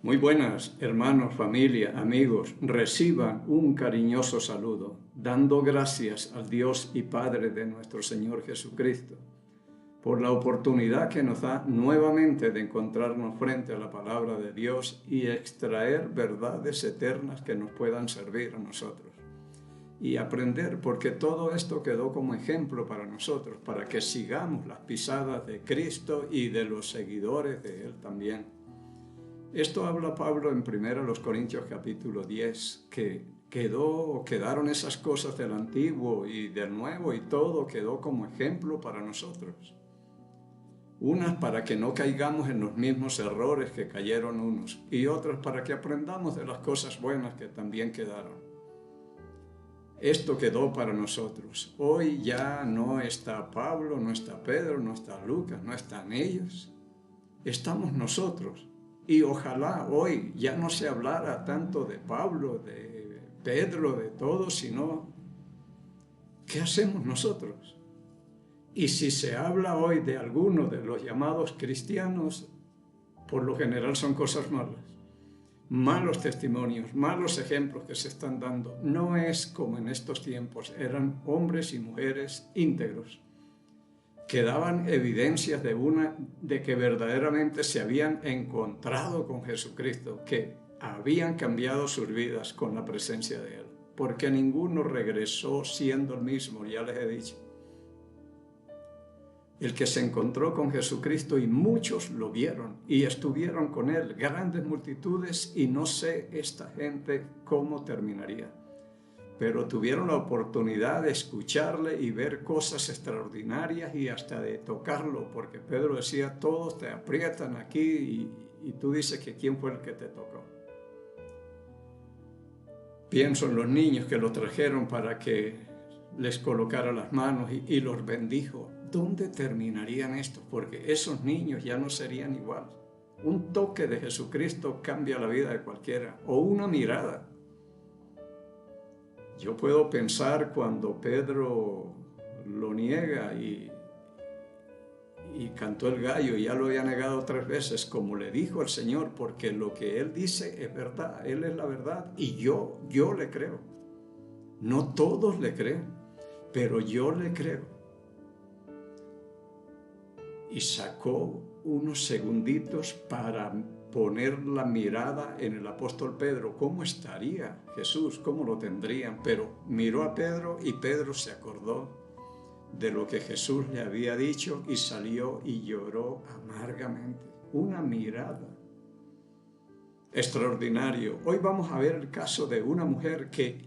Muy buenas, hermanos, familia, amigos. Reciban un cariñoso saludo, dando gracias al Dios y Padre de nuestro Señor Jesucristo, por la oportunidad que nos da nuevamente de encontrarnos frente a la palabra de Dios y extraer verdades eternas que nos puedan servir a nosotros. Y aprender, porque todo esto quedó como ejemplo para nosotros, para que sigamos las pisadas de Cristo y de los seguidores de Él también. Esto habla Pablo en 1 Corintios capítulo 10, que quedaron esas cosas del antiguo y del nuevo y todo quedó como ejemplo para nosotros. Unas para que no caigamos en los mismos errores que cayeron unos y otras para que aprendamos de las cosas buenas que también quedaron. Esto quedó para nosotros. Hoy ya no está Pablo, no está Pedro, no está Lucas, no están ellos. Estamos nosotros. Y ojalá hoy ya no se hablara tanto de Pablo, de Pedro, de todos, sino ¿qué hacemos nosotros? Y si se habla hoy de alguno de los llamados cristianos, por lo general son cosas malas. Malos testimonios, malos ejemplos que se están dando. No es como en estos tiempos, eran hombres y mujeres íntegros, que daban evidencias de que verdaderamente se habían encontrado con Jesucristo, que habían cambiado sus vidas con la presencia de Él, porque ninguno regresó siendo el mismo, ya les he dicho. El que se encontró con Jesucristo y muchos lo vieron y estuvieron con Él, grandes multitudes, y no sé esta gente cómo terminaría. Pero tuvieron la oportunidad de escucharle y ver cosas extraordinarias y hasta de tocarlo, porque Pedro decía, todos te aprietan aquí y tú dices que quién fue el que te tocó. Pienso en los niños que lo trajeron para que les colocara las manos y los bendijo. ¿Dónde terminarían estos? Porque esos niños ya no serían igual. Un toque de Jesucristo cambia la vida de cualquiera, o una mirada. Yo puedo pensar cuando Pedro lo niega y cantó el gallo, ya lo había negado 3 veces, como le dijo el Señor, porque lo que Él dice es verdad, Él es la verdad, y yo le creo. No todos le creen, pero yo le creo. Y sacó unos segunditos para poner la mirada en el apóstol Pedro. ¿Cómo estaría Jesús? ¿Cómo lo tendrían? Pero miró a Pedro y Pedro se acordó de lo que Jesús le había dicho y salió y lloró amargamente. Una mirada. Extraordinario. Hoy vamos a ver el caso de una mujer que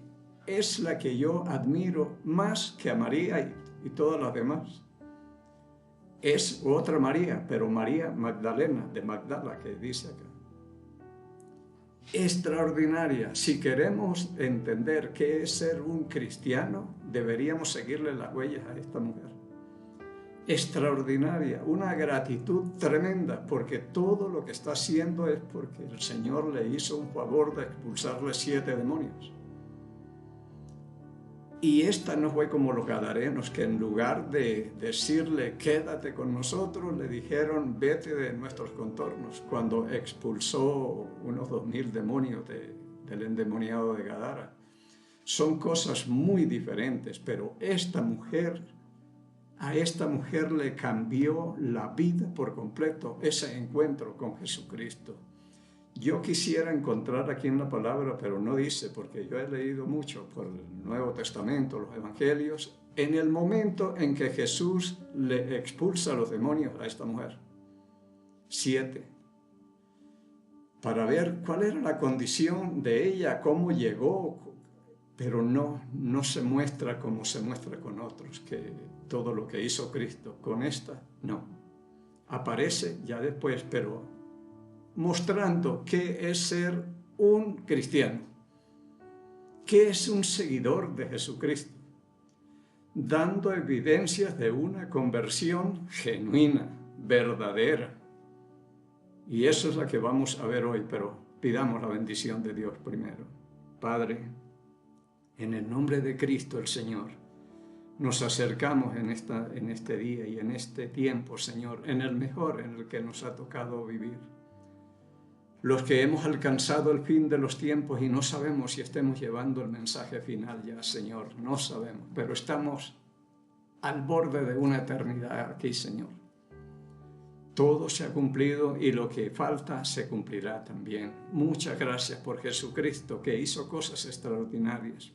es la que yo admiro más que a María y todas las demás. Es otra María, pero María Magdalena, de Magdala, que dice acá. Extraordinaria. Si queremos entender qué es ser un cristiano, deberíamos seguirle las huellas a esta mujer. Extraordinaria, una gratitud tremenda, porque todo lo que está haciendo es porque el Señor le hizo un favor de expulsarle 7 demonios. Y esta no fue como los gadarenos, que en lugar de decirle quédate con nosotros, le dijeron vete de nuestros contornos, cuando expulsó unos 2000 demonios del endemoniado de Gadara. Son cosas muy diferentes, pero a esta mujer le cambió la vida por completo ese encuentro con Jesucristo. Yo quisiera encontrar aquí en la palabra, pero no dice, porque yo he leído mucho por el Nuevo Testamento, los Evangelios, en el momento en que Jesús le expulsa a los demonios a esta mujer. 7. Para ver cuál era la condición de ella, cómo llegó, pero no se muestra como se muestra con otros, que todo lo que hizo Cristo. Con esta, no. Aparece ya después, pero mostrando qué es ser un cristiano, qué es un seguidor de Jesucristo, dando evidencias de una conversión genuina, verdadera. Y eso es la que vamos a ver hoy, pero pidamos la bendición de Dios primero. Padre, en el nombre de Cristo el Señor, nos acercamos en este día y en este tiempo, Señor, en el mejor en el que nos ha tocado vivir. los que hemos alcanzado el fin de los tiempos y no sabemos si estemos llevando el mensaje final ya, Señor, no sabemos, pero estamos al borde de una eternidad aquí, Señor. Todo se ha cumplido y lo que falta se cumplirá también. Muchas gracias por Jesucristo, que hizo cosas extraordinarias.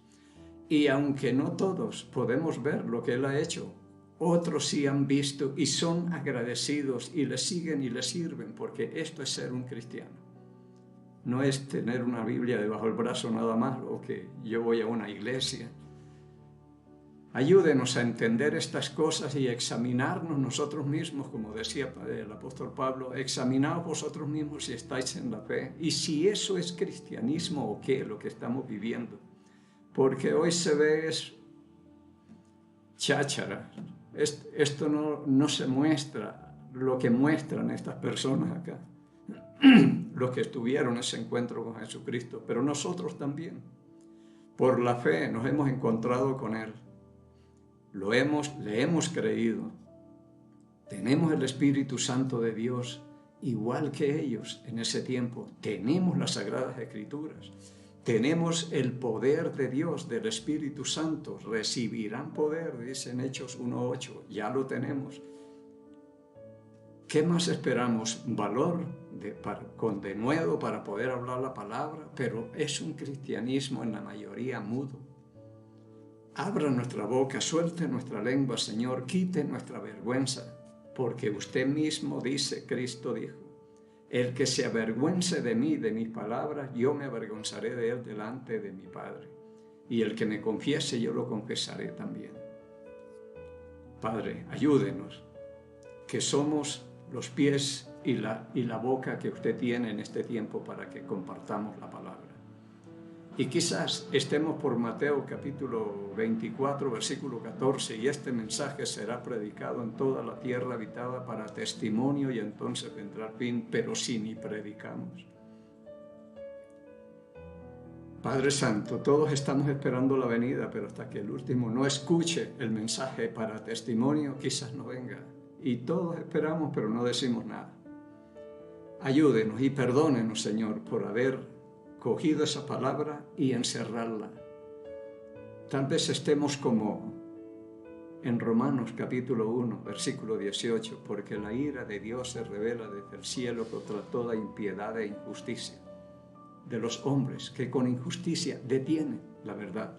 Y aunque no todos podemos ver lo que Él ha hecho, otros sí han visto y son agradecidos y le siguen y le sirven, porque esto es ser un cristiano. No es tener una Biblia debajo del brazo nada más, o que yo voy a una iglesia. Ayúdenos a entender estas cosas y examinarnos nosotros mismos, como decía el apóstol Pablo, examinaos vosotros mismos si estáis en la fe y si eso es cristianismo o qué, lo que estamos viviendo. Porque hoy se ve es cháchara. Esto no se muestra lo que muestran estas personas acá, los que estuvieron en ese encuentro con Jesucristo, pero nosotros también. Por la fe nos hemos encontrado con Él. Le hemos creído. Tenemos el Espíritu Santo de Dios, igual que ellos en ese tiempo. Tenemos las Sagradas Escrituras. Tenemos el poder de Dios, del Espíritu Santo. Recibirán poder, dice en Hechos 1:8. Ya lo tenemos. ¿Qué más esperamos? Valor con denuedo para poder hablar la palabra, pero es un cristianismo en la mayoría mudo. Abra nuestra boca, suelte nuestra lengua, Señor, quite nuestra vergüenza, porque usted mismo dice, Cristo dijo, el que se avergüence de mí, de mis palabras, yo me avergonzaré de él delante de mi Padre. Y el que me confiese, yo lo confesaré también. Padre, ayúdenos, que somos los pies y la boca que usted tiene en este tiempo para que compartamos la palabra. Y quizás estemos por Mateo capítulo 24, versículo 14, y este mensaje será predicado en toda la tierra habitada para testimonio y entonces vendrá el fin, pero si ni predicamos. Padre Santo, todos estamos esperando la venida, pero hasta que el último no escuche el mensaje para testimonio, quizás no venga. Y todos esperamos, pero no decimos nada. Ayúdenos y perdónenos, Señor, por haber cogido esa palabra y encerrarla. Tal vez estemos como en Romanos capítulo 1, versículo 18, porque la ira de Dios se revela desde el cielo contra toda impiedad e injusticia de los hombres que con injusticia detienen la verdad.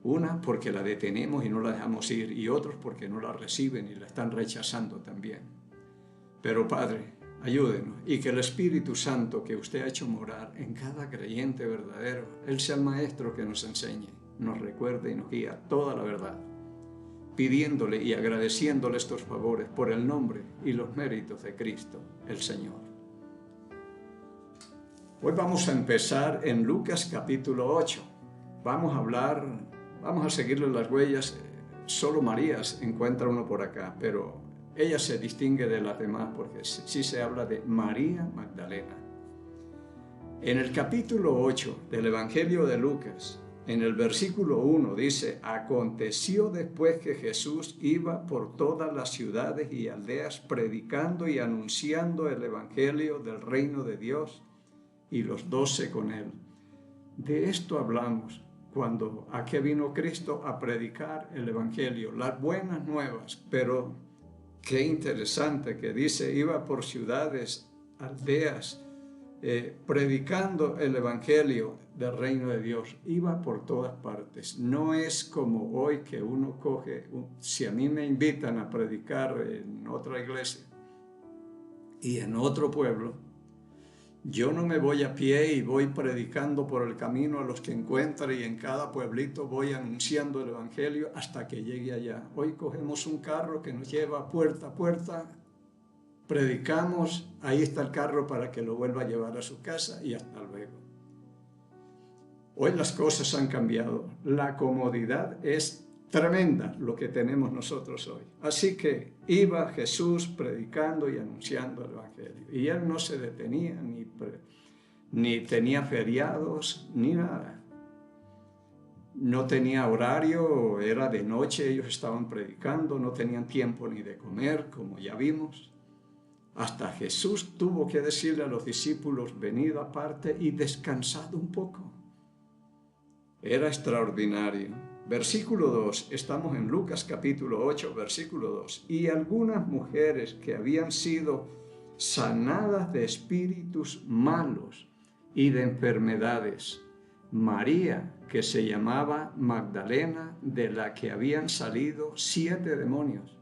Una, porque la detenemos y no la dejamos ir, y otros porque no la reciben y la están rechazando también. Pero Padre, ayúdenos y que el Espíritu Santo que usted ha hecho morar en cada creyente verdadero, Él sea el Maestro que nos enseñe, nos recuerde y nos guía toda la verdad, pidiéndole y agradeciéndole estos favores por el nombre y los méritos de Cristo, el Señor. Hoy vamos a empezar en Lucas capítulo 8. Vamos a seguirle las huellas. Solo María encuentra uno por acá, pero ella se distingue de las demás porque sí se habla de María Magdalena. En el capítulo 8 del Evangelio de Lucas, en el versículo 1 dice, aconteció después que Jesús iba por todas las ciudades y aldeas predicando y anunciando el Evangelio del reino de Dios y los 12 con él. De esto hablamos cuando aquí vino Cristo a predicar el Evangelio, las buenas nuevas, pero qué interesante que dice, iba por ciudades, aldeas, predicando el Evangelio del reino de Dios. Iba por todas partes. No es como hoy que uno coge, si a mí me invitan a predicar en otra iglesia y en otro pueblo, yo no me voy a pie y voy predicando por el camino a los que encuentre y en cada pueblito voy anunciando el Evangelio hasta que llegue allá. Hoy cogemos un carro que nos lleva puerta a puerta, predicamos, ahí está el carro para que lo vuelva a llevar a su casa y hasta luego. Hoy las cosas han cambiado. La comodidad es tremenda lo que tenemos nosotros hoy. Así que iba Jesús predicando y anunciando el Evangelio. Y él no se detenía, ni tenía feriados, ni nada. No tenía horario, era de noche, ellos estaban predicando, no tenían tiempo ni de comer, como ya vimos. Hasta Jesús tuvo que decirle a los discípulos, venid aparte y descansad un poco. Era extraordinario. Versículo 2, estamos en Lucas capítulo 8, versículo 2. Y algunas mujeres que habían sido sanadas de espíritus malos y de enfermedades, María, que se llamaba Magdalena, de la que habían salido 7 demonios.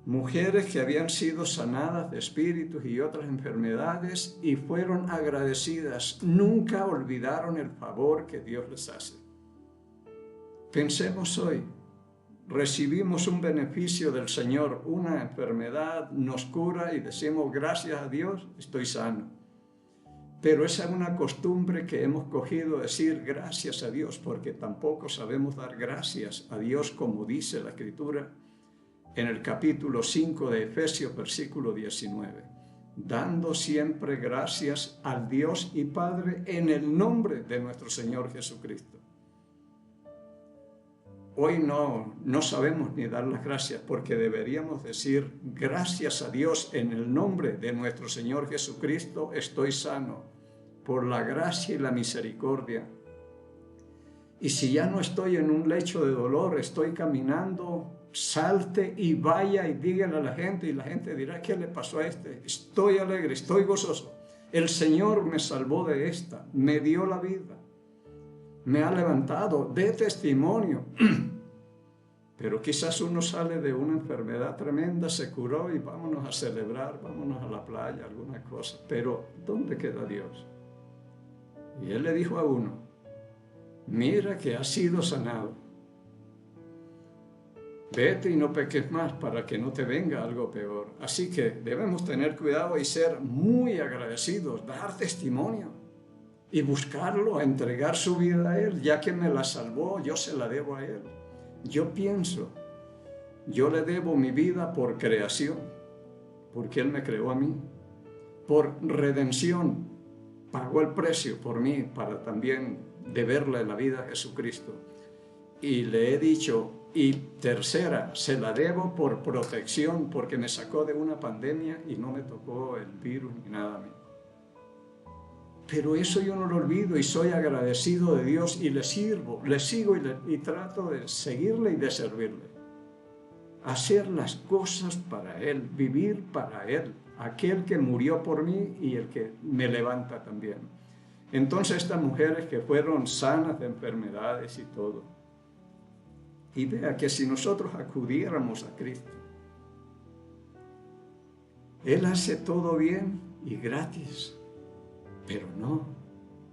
Mujeres que habían sido sanadas de espíritus y otras enfermedades y fueron agradecidas, nunca olvidaron el favor que Dios les hace. Pensemos hoy, recibimos un beneficio del Señor, una enfermedad nos cura y decimos gracias a Dios, estoy sano. Pero esa es una costumbre que hemos cogido, decir gracias a Dios, porque tampoco sabemos dar gracias a Dios como dice la Escritura en el capítulo 5 de Efesios, versículo 19. Dando siempre gracias al Dios y Padre en el nombre de nuestro Señor Jesucristo. Hoy no sabemos ni dar las gracias porque deberíamos decir gracias a Dios en el nombre de nuestro Señor Jesucristo estoy sano por la gracia y la misericordia. Y si ya no estoy en un lecho de dolor, estoy caminando, salte y vaya y dígale a la gente y la gente dirá ¿qué le pasó a este? Estoy alegre, estoy gozoso. El Señor me salvó de esta, me dio la vida. Me ha levantado, de testimonio. Pero quizás uno sale de una enfermedad tremenda, se curó y vámonos a celebrar, vámonos a la playa, alguna cosa. Pero, ¿dónde queda Dios? Y Él le dijo a uno, mira que has sido sanado. Vete y no peques más para que no te venga algo peor. Así que debemos tener cuidado y ser muy agradecidos, dar testimonio. Y buscarlo, entregar su vida a Él, ya que me la salvó, yo se la debo a Él. Yo pienso, yo le debo mi vida por creación, porque Él me creó a mí, por redención, pagó el precio por mí para también deberle la vida a Jesucristo. Y le he dicho, y tercera, se la debo por protección, porque me sacó de una pandemia y no me tocó el virus ni nada a mí. Pero eso yo no lo olvido y soy agradecido de Dios y le sirvo, le sigo y trato de seguirle y de servirle. Hacer las cosas para Él, vivir para Él, aquel que murió por mí y el que me levanta también. Entonces estas mujeres que fueron sanas de enfermedades y todo. Y vea que si nosotros acudiéramos a Cristo, Él hace todo bien y gratis. Pero no,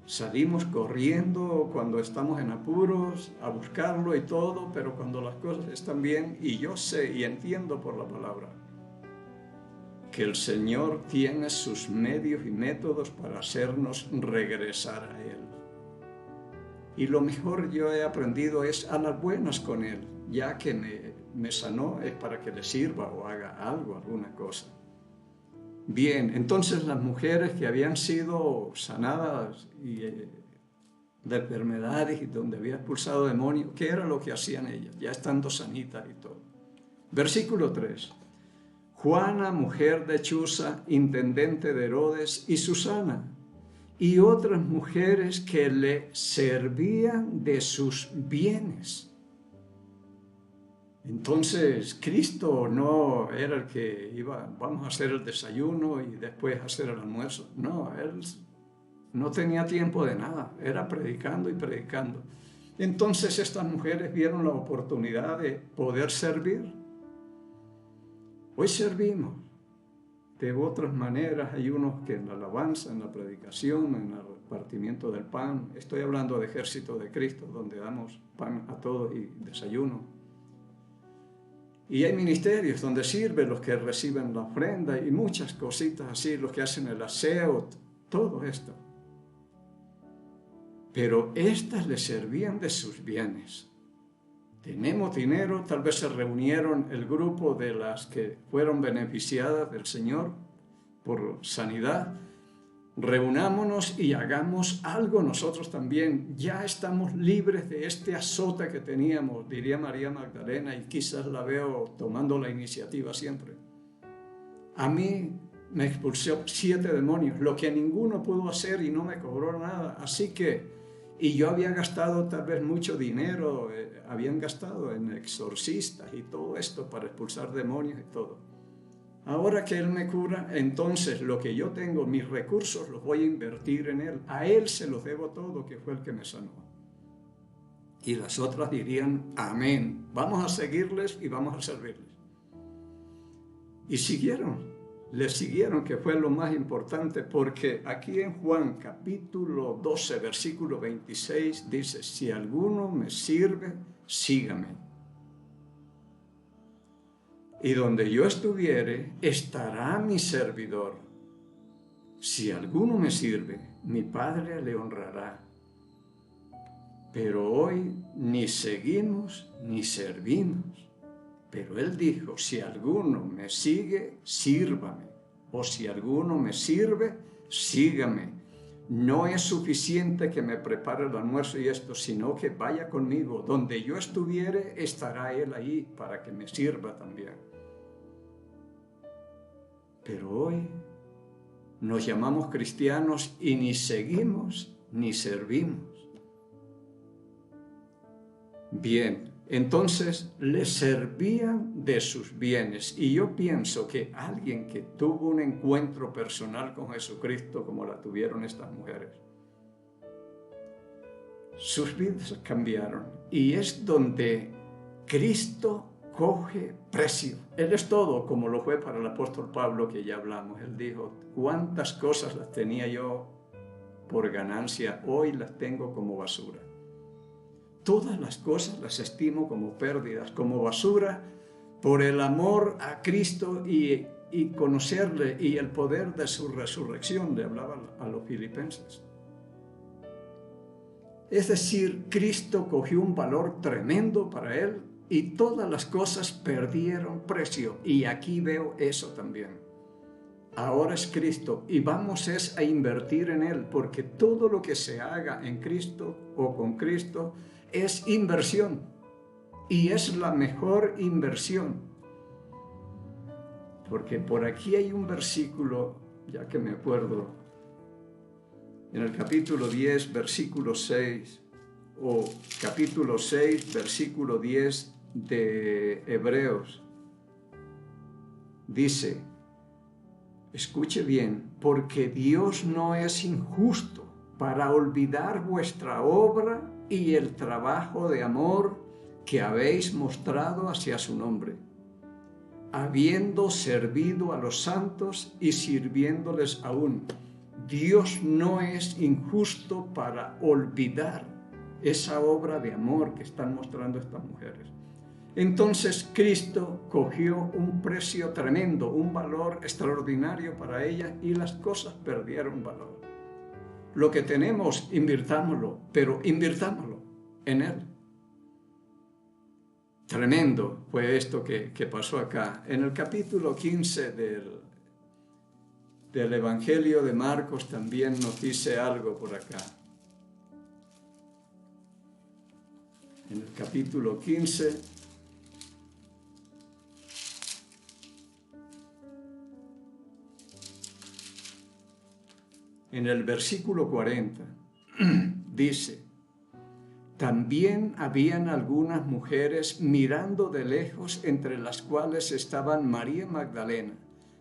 salimos corriendo cuando estamos en apuros a buscarlo y todo, pero cuando las cosas están bien, y yo sé y entiendo por la palabra, que el Señor tiene sus medios y métodos para hacernos regresar a Él. Y lo mejor yo he aprendido es a las buenas con Él, ya que me sanó es para que le sirva o haga algo, alguna cosa. Bien, entonces las mujeres que habían sido sanadas de enfermedades y donde había expulsado demonios, ¿qué era lo que hacían ellas? Ya estando sanitas y todo. Versículo 3. Juana, mujer de Chuza, intendente de Herodes, y Susana, y otras mujeres que le servían de sus bienes. Entonces, Cristo no era el que iba, vamos a hacer el desayuno y después hacer el almuerzo. No, Él no tenía tiempo de nada, era predicando y predicando. Entonces estas mujeres vieron la oportunidad de poder servir. Hoy servimos de otras maneras. Hay unos que en la alabanza, en la predicación, en el repartimiento del pan. Estoy hablando de Ejército de Cristo, donde damos pan a todos y desayuno. Y hay ministerios donde sirven los que reciben la ofrenda y muchas cositas así, los que hacen el aseo, todo esto. Pero estas le servían de sus bienes. Tenemos dinero, tal vez se reunieron el grupo de las que fueron beneficiadas del Señor por sanidad. Reunámonos y hagamos algo nosotros también. Ya estamos libres de este azote que teníamos, diría María Magdalena, y quizás la veo tomando la iniciativa siempre. A mí me expulsó 7 demonios, lo que ninguno pudo hacer y no me cobró nada. Así que, y yo había gastado tal vez mucho dinero, habían gastado en exorcistas y todo esto para expulsar demonios y todo. Ahora que Él me cura, entonces lo que yo tengo, mis recursos, los voy a invertir en Él. A Él se los debo todo, que fue el que me sanó. Y las otras dirían, amén, vamos a seguirles y vamos a servirles. Y le siguieron, que fue lo más importante, porque aquí en Juan capítulo 12, versículo 26, dice, si alguno me sirve, sígame. Y donde yo estuviere, estará mi servidor. Si alguno me sirve, mi Padre le honrará. Pero hoy ni seguimos ni servimos. Pero Él dijo, si alguno me sigue, sírvame. O si alguno me sirve, sígame. No es suficiente que me prepare el almuerzo y esto, sino que vaya conmigo. Donde yo estuviere, estará Él ahí para que me sirva también. Pero hoy nos llamamos cristianos y ni seguimos ni servimos. Bien, entonces le servían de sus bienes. Y yo pienso que alguien que tuvo un encuentro personal con Jesucristo como la tuvieron estas mujeres, sus vidas cambiaron. Y es donde Cristo coge precio. Él es todo, como lo fue para el apóstol Pablo, que ya hablamos. Él dijo, cuántas cosas las tenía yo por ganancia, hoy las tengo como basura. Todas las cosas las estimo como pérdidas, como basura, por el amor a Cristo y conocerle y el poder de su resurrección, le hablaba a los filipenses. Es decir, Cristo cogió un valor tremendo para él y todas las cosas perdieron precio. Y aquí veo eso también. Ahora es Cristo y vamos a invertir en Él, porque todo lo que se haga en Cristo o con Cristo es inversión. Y es la mejor inversión. Porque por aquí hay un versículo, ya que me acuerdo, en el capítulo 10, versículo 6, o capítulo 6, versículo 10 de Hebreos, dice, escuche bien, porque Dios no es injusto para olvidar vuestra obra y el trabajo de amor que habéis mostrado hacia su nombre, habiendo servido a los santos y sirviéndoles aún. Dios no es injusto para olvidar esa obra de amor que están mostrando estas mujeres. Entonces Cristo cogió un precio tremendo, un valor extraordinario para ellas y las cosas perdieron valor. Lo que tenemos, invirtámoslo, pero invirtámoslo en Él. Tremendo fue esto que pasó acá. En el capítulo 15 del Evangelio de Marcos también nos dice algo por acá. En el capítulo 15, en el versículo 40, dice, también habían algunas mujeres mirando de lejos, entre las cuales estaban María Magdalena,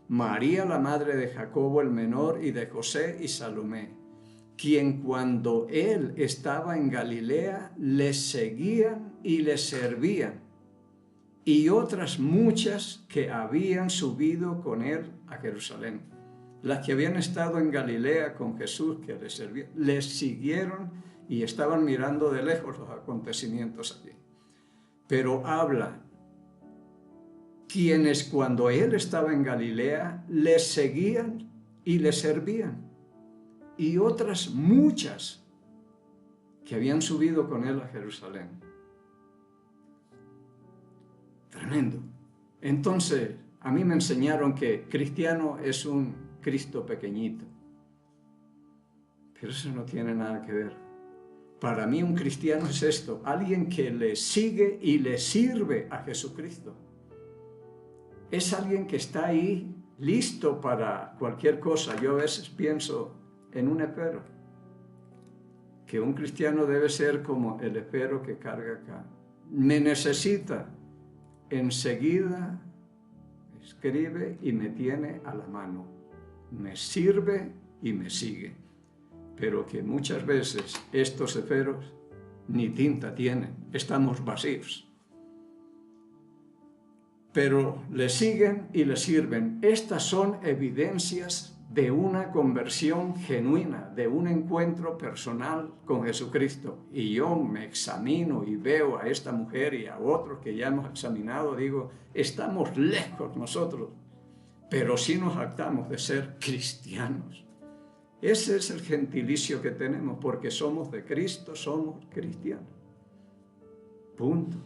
María la madre de Jacobo el menor y de José y Salomé, quien cuando él estaba en Galilea le seguían y le servían, y otras muchas que habían subido con él a Jerusalén. Las que habían estado en Galilea con Jesús, que les servían, les siguieron y estaban mirando de lejos los acontecimientos allí. Pero habla, quienes cuando él estaba en Galilea les seguían y le servían, y otras muchas que habían subido con él a Jerusalén. Tremendo. Entonces, a mí me enseñaron que cristiano es un Cristo pequeñito. Pero eso no tiene nada que ver. Para mí un cristiano es esto, alguien que le sigue y le sirve a Jesucristo. Es alguien que está ahí listo para cualquier cosa. Yo a veces pienso en un esfero, que un cristiano debe ser como el esfero que carga acá. Me necesita, enseguida escribe y me tiene a la mano. Me sirve y me sigue. Pero que muchas veces estos esferos ni tinta tienen, estamos vacíos. Pero le siguen y le sirven. Estas son evidencias de una conversión genuina, de un encuentro personal con Jesucristo. Y yo me examino y veo a esta mujer y a otros que ya hemos examinado, digo, estamos lejos nosotros, pero sí nos jactamos de ser cristianos. Ese es el gentilicio que tenemos, porque somos de Cristo, somos cristianos. Punto.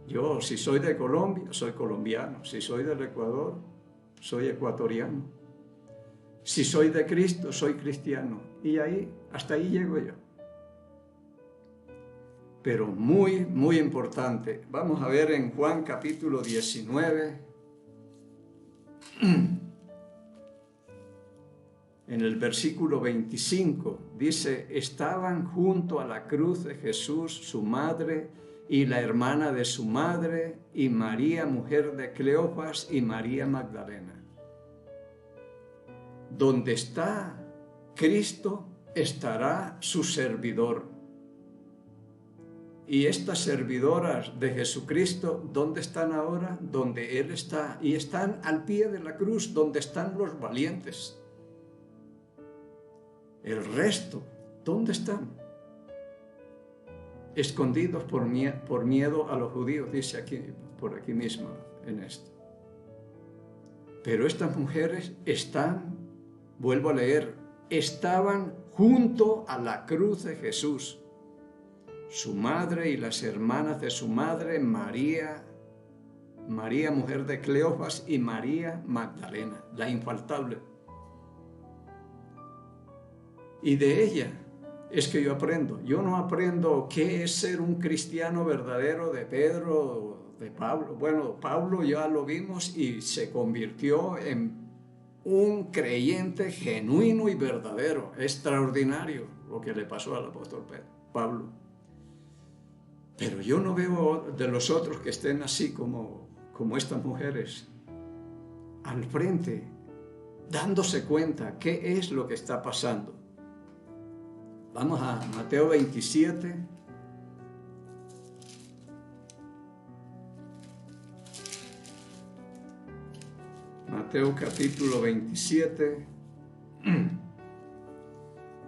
Yo, si soy de Colombia, soy colombiano. Si soy del Ecuador, soy ecuatoriano. Si soy de Cristo, soy cristiano. Y ahí, hasta ahí llego yo. Pero muy, muy importante. Vamos a ver en Juan capítulo 19. En el versículo 25 dice, estaban junto a la cruz de Jesús su madre y la hermana de su madre y María, mujer de Cleofas, y María Magdalena. Donde está Cristo estará su servidor. Y estas servidoras de Jesucristo, ¿dónde están ahora? Donde Él está. Y están al pie de la cruz, donde están los valientes. El resto, ¿dónde están? Escondidos por miedo a los judíos, dice aquí, por aquí mismo, en esto. Pero estas mujeres están, vuelvo a leer, estaban junto a la cruz de Jesús. Su madre y las hermanas de su madre, María, mujer de Cleofas, y María Magdalena, la infaltable. Y de ella es que yo aprendo. Yo no aprendo qué es ser un cristiano verdadero de Pedro o de Pablo. Bueno, Pablo ya lo vimos y se convirtió en un creyente genuino y verdadero. Extraordinario lo que le pasó al apóstol Pablo. Pero yo no veo de los otros que estén así como estas mujeres al frente, dándose cuenta qué es lo que está pasando. Vamos a Mateo 27. Mateo capítulo 27.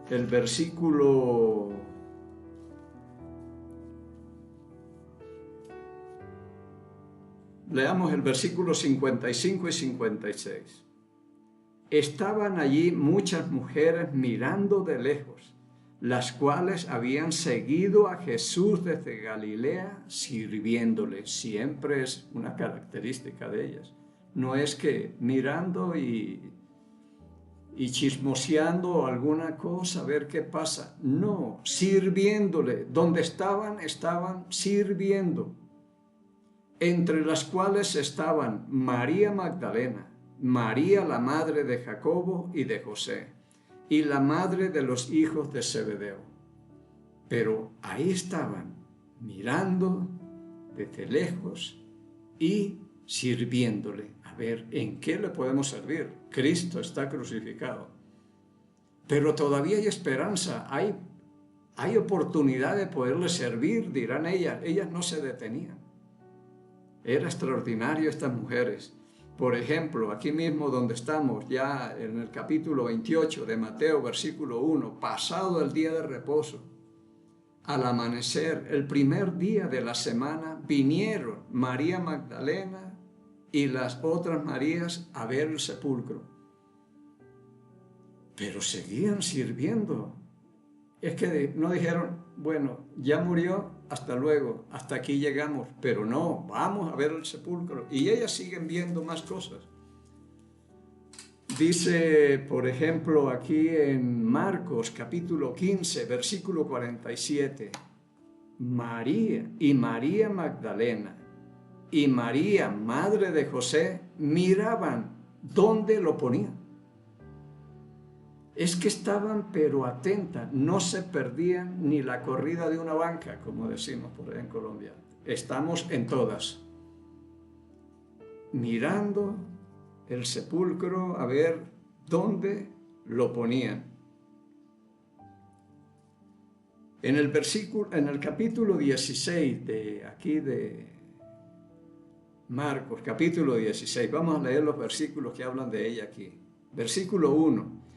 El versículo... Leamos el versículo 55 y 56. Estaban allí muchas mujeres mirando de lejos, las cuales habían seguido a Jesús desde Galilea sirviéndole. Siempre es una característica de ellas. No es que mirando y chismoseando alguna cosa, a ver qué pasa. No, sirviéndole. Donde estaban sirviendo. Entre las cuales estaban María Magdalena, María la madre de Jacobo y de José, y la madre de los hijos de Zebedeo. Pero ahí estaban, mirando desde lejos y sirviéndole. A ver, ¿en qué le podemos servir? Cristo está crucificado. Pero todavía hay esperanza, hay oportunidad de poderle servir, dirán ellas. Ellas no se detenían. Era extraordinario estas mujeres. Por ejemplo, aquí mismo donde estamos, ya en el capítulo 28 de Mateo, versículo 1, pasado el día de reposo, al amanecer, el primer día de la semana, vinieron María Magdalena y las otras Marías a ver el sepulcro. Pero seguían sirviendo. Es que no dijeron, bueno, ya murió, hasta luego, hasta aquí llegamos. Pero no, vamos a ver el sepulcro. Y ellas siguen viendo más cosas. Dice, por ejemplo, aquí en Marcos capítulo 15, versículo 47, María Magdalena y María, madre de José, miraban dónde lo ponían. Es que estaban pero atentas, no se perdían ni la corrida de una banca, como decimos por ahí en Colombia. Estamos en todas, mirando el sepulcro a ver dónde lo ponían. En el capítulo 16 de Marcos, capítulo 16, vamos a leer los versículos que hablan de ella aquí. Versículo 1.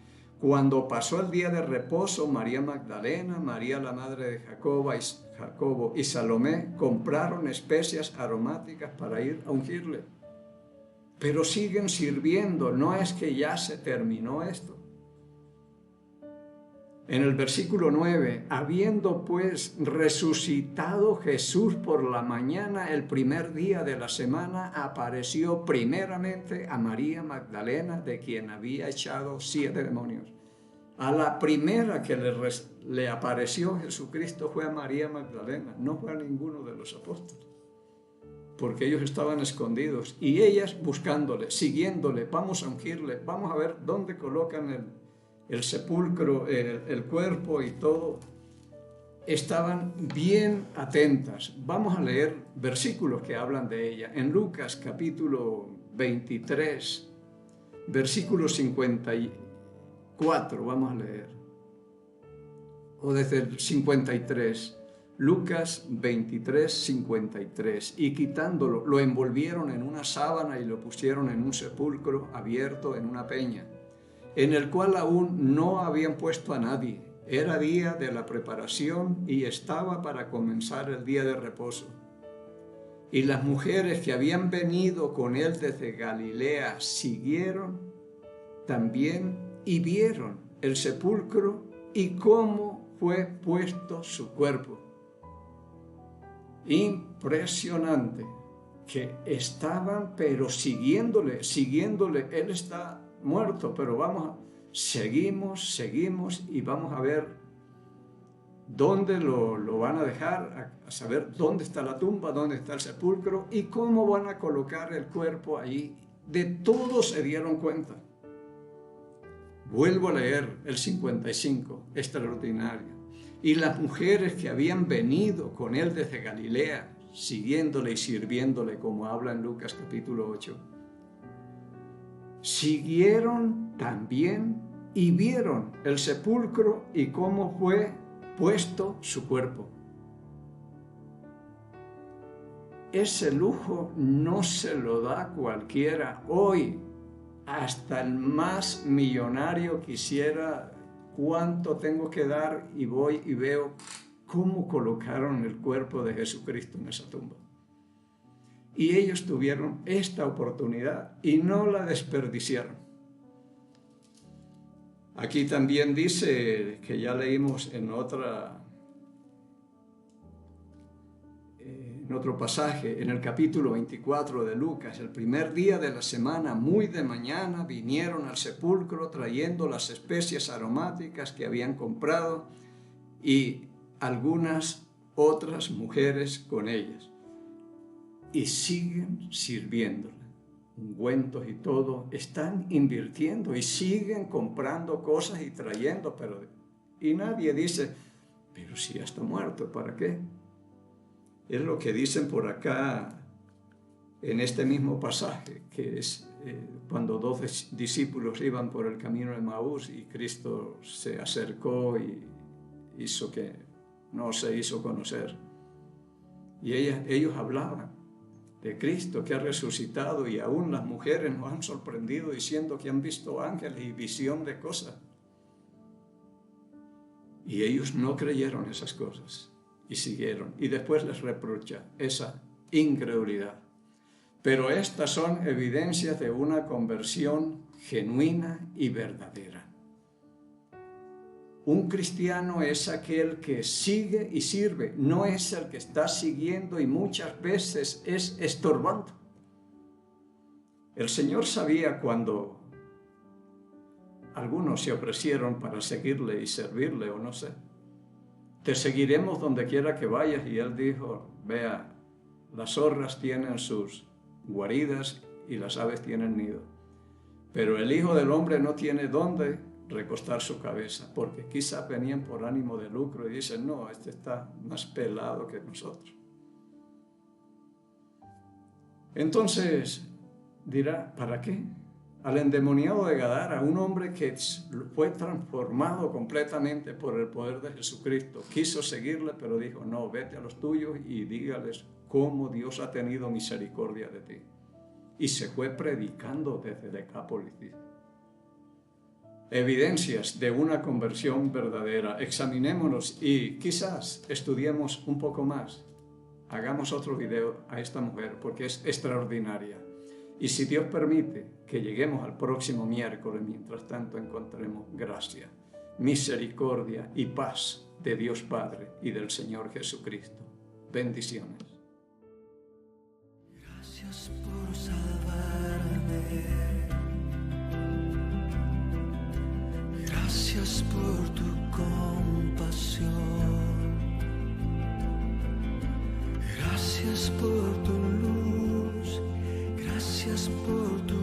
Cuando pasó el día de reposo, María Magdalena, María la madre de Jacobo y Salomé compraron especias aromáticas para ir a ungirle. Pero siguen sirviendo, no es que ya se terminó esto. En el versículo 9, habiendo pues resucitado Jesús por la mañana, el primer día de la semana, apareció primeramente a María Magdalena, de quien había echado 7 demonios. A la primera que le apareció Jesucristo fue a María Magdalena, no fue a ninguno de los apóstoles, porque ellos estaban escondidos y ellas buscándole, siguiéndole, vamos a ungirle, vamos a ver dónde colocan el sepulcro, el cuerpo y todo. Estaban bien atentas. Vamos a leer versículos que hablan de ella. En Lucas capítulo 23, versículo 54, vamos a leer. O desde el 53. Lucas 23, 53. Y quitándolo, lo envolvieron en una sábana y lo pusieron en un sepulcro abierto en una peña, en el cual aún no habían puesto a nadie. Era día de la preparación y estaba para comenzar el día de reposo. Y las mujeres que habían venido con él desde Galilea siguieron también y vieron el sepulcro y cómo fue puesto su cuerpo. Impresionante, que estaban pero siguiéndole, él está muerto, pero seguimos y vamos a ver dónde lo van a dejar, a saber dónde está la tumba, dónde está el sepulcro y cómo van a colocar el cuerpo allí. De todo se dieron cuenta. Vuelvo a leer el 55, extraordinario. Y las mujeres que habían venido con él desde Galilea, siguiéndole y sirviéndole, como habla en Lucas capítulo 8, siguieron también y vieron el sepulcro y cómo fue puesto su cuerpo. Ese lujo no se lo da cualquiera hoy. Hasta el más millonario quisiera cuánto tengo que dar, y voy y veo cómo colocaron el cuerpo de Jesucristo en esa tumba. Y ellos tuvieron esta oportunidad y no la desperdiciaron. Aquí también dice, que ya leímos en otro pasaje, en el capítulo 24 de Lucas, el primer día de la semana, muy de mañana, vinieron al sepulcro trayendo las especias aromáticas que habían comprado y algunas otras mujeres con ellas. Y siguen sirviéndole, ungüentos y todo, están invirtiendo y siguen comprando cosas y trayendo, y nadie dice, pero si ya está muerto, ¿para qué? Es lo que dicen por acá en este mismo pasaje, que es cuando 12 discípulos iban por el camino de Maús y Cristo se acercó y hizo que no se hizo conocer. Y ellos hablaban de Cristo que ha resucitado, y aún las mujeres nos han sorprendido diciendo que han visto ángeles y visión de cosas. Y ellos no creyeron esas cosas. Y siguieron, y después les reprocha esa incredulidad. Pero estas son evidencias de una conversión genuina y verdadera. Un cristiano es aquel que sigue y sirve, no es el que está siguiendo y muchas veces es estorbando. El Señor sabía cuando algunos se ofrecieron para seguirle y servirle, o no sé. Te seguiremos donde quiera que vayas. Y él dijo, vea, las zorras tienen sus guaridas y las aves tienen nido, Pero el Hijo del Hombre no tiene dónde recostar su cabeza, porque quizás venían por ánimo de lucro y dicen, no, este está más pelado que nosotros. Entonces dirá, ¿para qué? Al endemoniado de Gadara, un hombre que fue transformado completamente por el poder de Jesucristo, quiso seguirle, pero dijo, no, vete a los tuyos y dígales cómo Dios ha tenido misericordia de ti. Y se fue predicando desde Decápolis. Evidencias de una conversión verdadera. Examinémonos y quizás estudiemos un poco más. Hagamos otro video a esta mujer porque es extraordinaria. Y si Dios permite que lleguemos al próximo miércoles, mientras tanto encontremos gracia, misericordia y paz de Dios Padre y del Señor Jesucristo. Bendiciones. Gracias por salvarme. Gracias por tu compasión. Gracias por tu luz. Gracias por tu